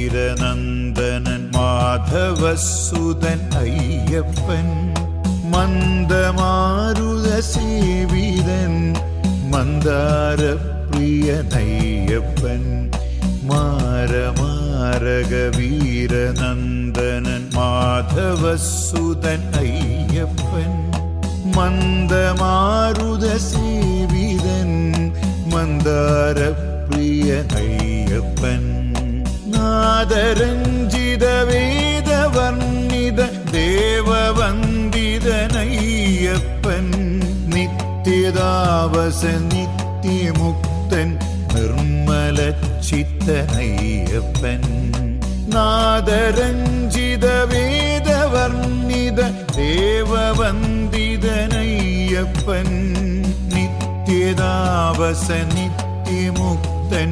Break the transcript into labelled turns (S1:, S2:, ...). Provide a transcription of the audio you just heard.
S1: മാരമാരകവീരനന്ദനൻ മാധവസുതൻ Ayyappan മന്ദമാരുതസേവിതൻ മന്ദാരപ്രിയനയ്യപ്പൻ മാരമാരകവീരനന്ദനൻ മാധവസുതൻ Ayyappan മന്ദമാരുതസേവിതൻ മന്ദാരപ്രിയനയ്യപ്പൻ നാദരഞ്ജിത വേദവർണ്ണിത ദേവവന്ദിതനയ്യപ്പൻ നിത്യതാവസ നിത്യമുക്തൻ നിർമ്മലചിത്തനയ്യപ്പൻ നാദരഞ്ജിത വേദവർണ്ണിത ദേവവന്ദിതനയ്യപ്പൻ നിത്യതാവസ നിത്യമുക്തൻ